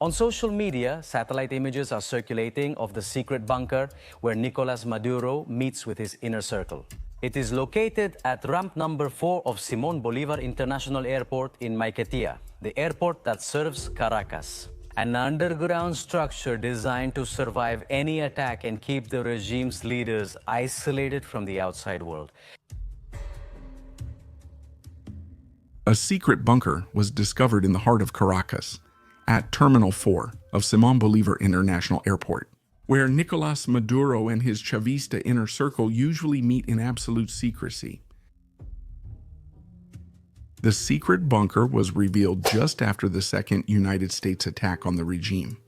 On social media, satellite images are circulating of the secret bunker where Nicolás Maduro meets with his inner circle. It is located at ramp number 4 of Simón Bolívar International Airport in Maiquetía, the airport that serves Caracas. An underground structure designed to survive any attack and keep the regime's leaders isolated from the outside world. A secret bunker was discovered in the heart of Caracas, at Terminal 4 of Simón Bolívar International Airport, where Nicolás Maduro and his Chavista inner circle usually meet in absolute secrecy. The secret bunker was revealed just after the second United States attack on the regime,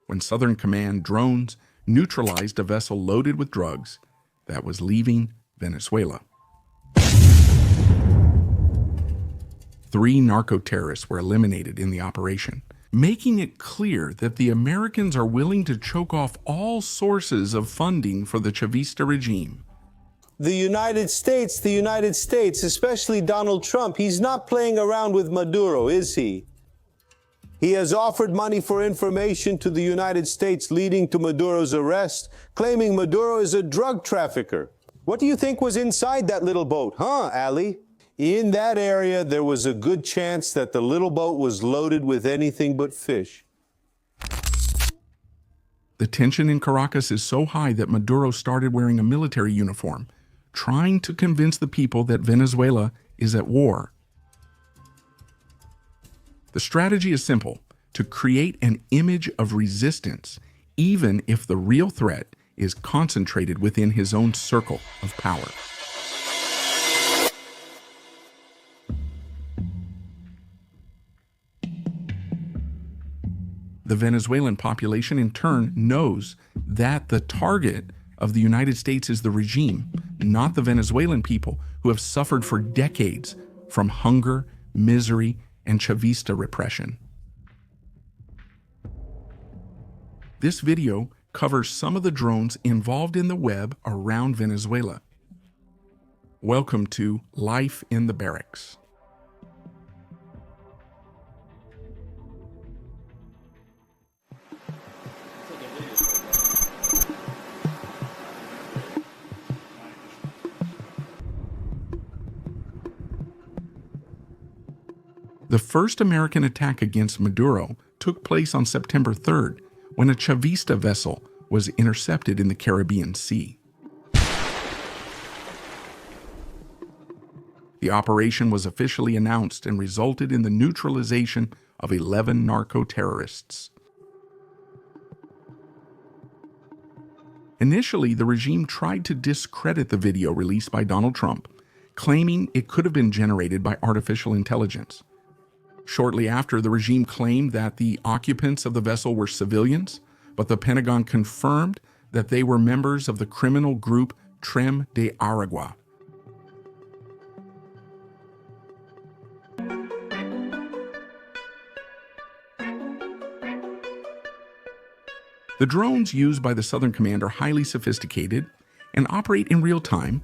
when Southern Command drones neutralized a vessel loaded with drugs that was leaving Venezuela. 3 narco-terrorists were eliminated in the operation, making it clear that the Americans are willing to choke off all sources of funding for the Chavista regime. The United States, especially Donald Trump, he's not playing around with Maduro, is he? He has offered money for information to the United States leading to Maduro's arrest, claiming Maduro is a drug trafficker. What do you think was inside that little boat, huh, Ali? In that area, there was a good chance that the little boat was loaded with anything but fish. The tension in Caracas is so high that Maduro started wearing a military uniform, trying to convince the people that Venezuela is at war. The strategy is simple: to create an image of resistance, even if the real threat is concentrated within his own circle of power. The Venezuelan population, in turn, knows that the target of the United States is the regime, not the Venezuelan people who have suffered for decades from hunger, misery, and Chavista repression. This video covers some of the drones involved in the web around Venezuela. Welcome to Life in the Barracks. The first American attack against Maduro took place on September 3rd, when a Chavista vessel was intercepted in the Caribbean Sea. The operation was officially announced and resulted in the neutralization of 11 narco-terrorists. Initially, the regime tried to discredit the video released by Donald Trump, claiming it could have been generated by artificial intelligence. Shortly after, the regime claimed that the occupants of the vessel were civilians, but the Pentagon confirmed that they were members of the criminal group Tren de Aragua. The drones used by the Southern Command are highly sophisticated and operate in real time,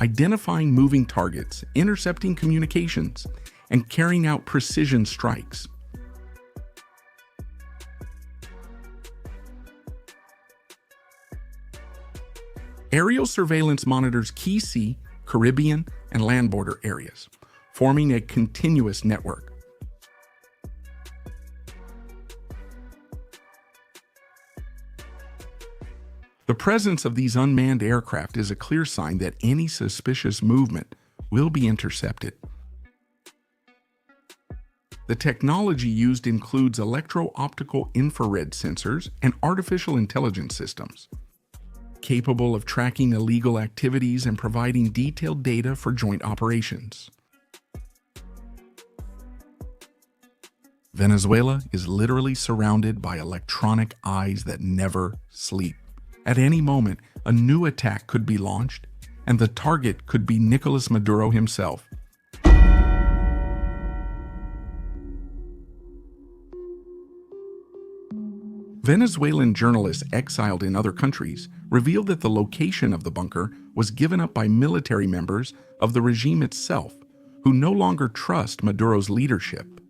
identifying moving targets, intercepting communications, and carrying out precision strikes. Aerial surveillance monitors key sea, Caribbean, and land border areas, forming a continuous network. The presence of these unmanned aircraft is a clear sign that any suspicious movement will be intercepted. The technology used includes electro-optical infrared sensors and artificial intelligence systems, capable of tracking illegal activities and providing detailed data for joint operations. Venezuela is literally surrounded by electronic eyes that never sleep. At any moment, a new attack could be launched, and the target could be Nicolás Maduro himself. Venezuelan journalists exiled in other countries revealed that the location of the bunker was given up by military members of the regime itself, who no longer trust Maduro's leadership.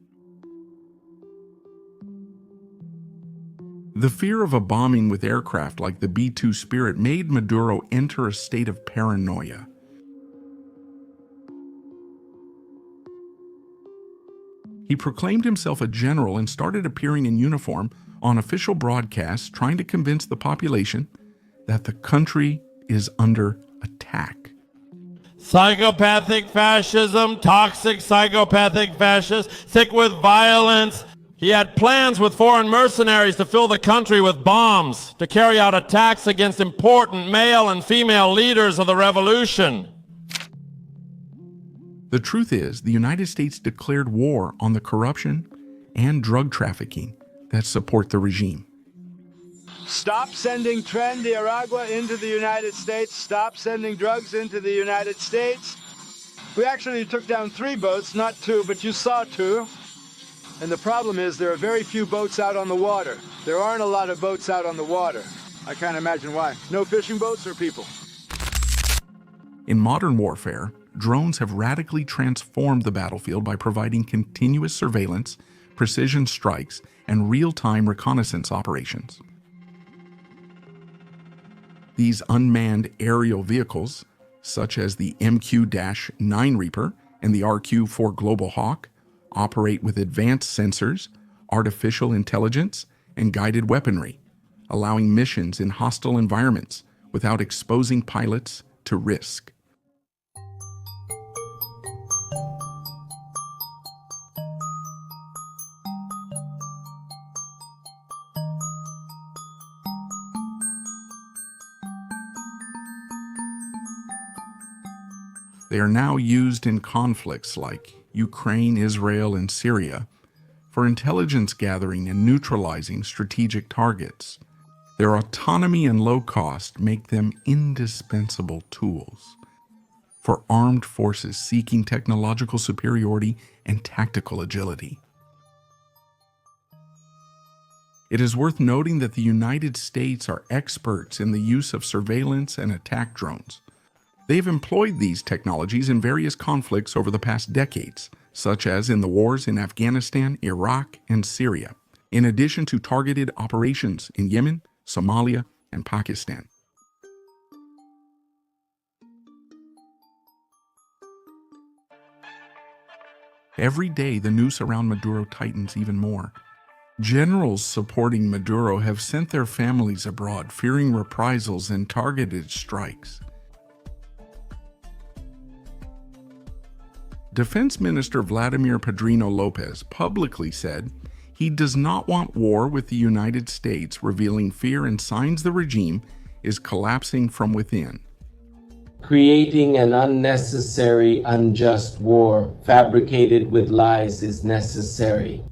The fear of a bombing with aircraft like the B-2 Spirit made Maduro enter a state of paranoia. He proclaimed himself a general and started appearing in uniform on official broadcasts trying to convince the population that the country is under attack. Psychopathic fascism, toxic psychopathic fascists, thick with violence. He had plans with foreign mercenaries to fill the country with bombs, to carry out attacks against important male and female leaders of the revolution. The truth is, the United States declared war on the corruption and drug trafficking that support the regime. Stop sending Tren de Aragua into the United States. Stop sending drugs into the United States. We actually took down 3 boats, not 2, but you saw 2. And the problem is there are very few boats out on the water. There aren't a lot of boats out on the water. I can't imagine why. No fishing boats or people. In modern warfare, drones have radically transformed the battlefield by providing continuous surveillance, precision strikes, and real-time reconnaissance operations. These unmanned aerial vehicles, such as the MQ-9 Reaper and the RQ-4 Global Hawk, operate with advanced sensors, artificial intelligence, and guided weaponry, allowing missions in hostile environments without exposing pilots to risk. They are now used in conflicts like Ukraine, Israel, and Syria for intelligence gathering and neutralizing strategic targets. Their autonomy and low cost make them indispensable tools for armed forces seeking technological superiority and tactical agility. It is worth noting that the United States are experts in the use of surveillance and attack drones. They've employed these technologies in various conflicts over the past decades, such as in the wars in Afghanistan, Iraq, and Syria, in addition to targeted operations in Yemen, Somalia, and Pakistan. Every day, the noose around Maduro tightens even more. Generals supporting Maduro have sent their families abroad, fearing reprisals and targeted strikes. Defense Minister Vladimir Padrino Lopez publicly said he does not want war with the United States, revealing fear and signs the regime is collapsing from within. Creating an unnecessary, unjust war fabricated with lies is necessary.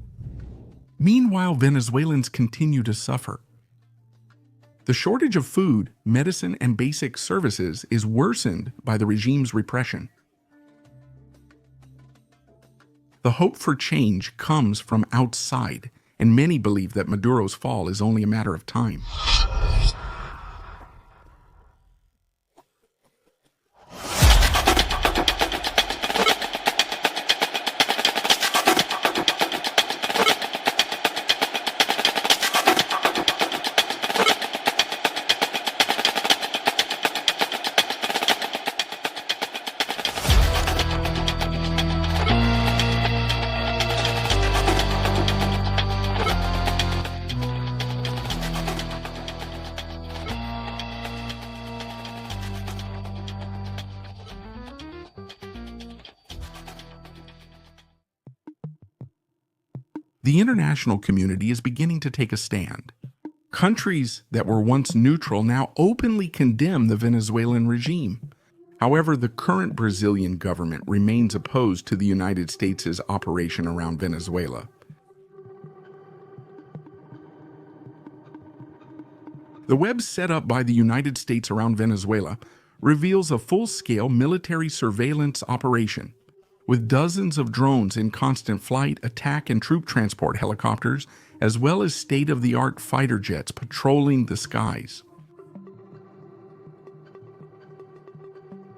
Meanwhile, Venezuelans continue to suffer. The shortage of food, medicine, and basic services is worsened by the regime's repression. The hope for change comes from outside, and many believe that Maduro's fall is only a matter of time. The international community is beginning to take a stand. Countries that were once neutral now openly condemn the Venezuelan regime. However, the current Brazilian government remains opposed to the United States' operation around Venezuela. The web set up by the United States around Venezuela reveals a full-scale military surveillance operation, with dozens of drones in constant flight, attack and troop transport helicopters, as well as state-of-the-art fighter jets patrolling the skies.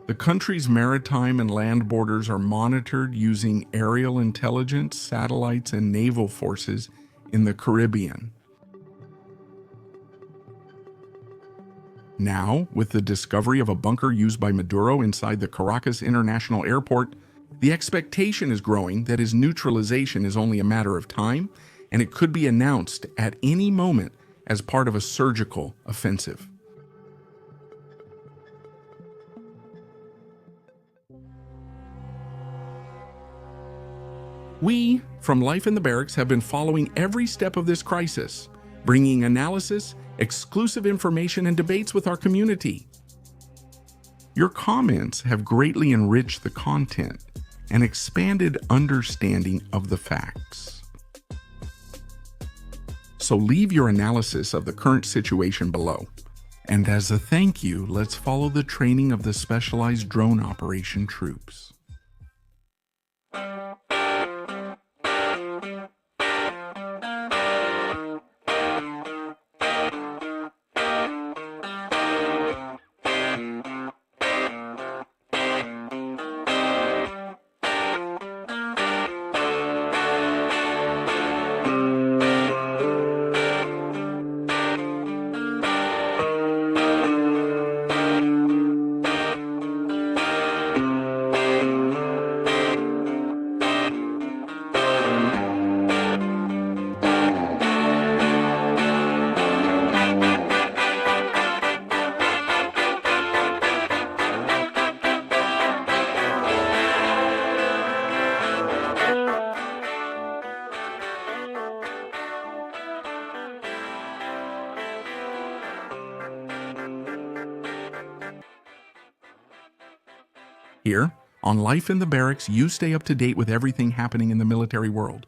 The country's maritime and land borders are monitored using aerial intelligence, satellites, and naval forces in the Caribbean. Now, with the discovery of a bunker used by Maduro inside the Caracas International Airport, the expectation is growing that his neutralization is only a matter of time, and it could be announced at any moment as part of a surgical offensive. We, from Life in the Barracks, have been following every step of this crisis, bringing analysis, exclusive information, and debates with our community. Your comments have greatly enriched the content and expanded understanding of the facts. So leave your analysis of the current situation below. And as a thank you, let's follow the training of the specialized drone operation troops. Here, on Life in the Barracks, you stay up to date with everything happening in the military world.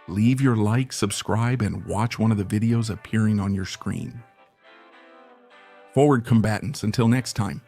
Leave your like, subscribe, and watch one of the videos appearing on your screen. Forward combatants, until next time.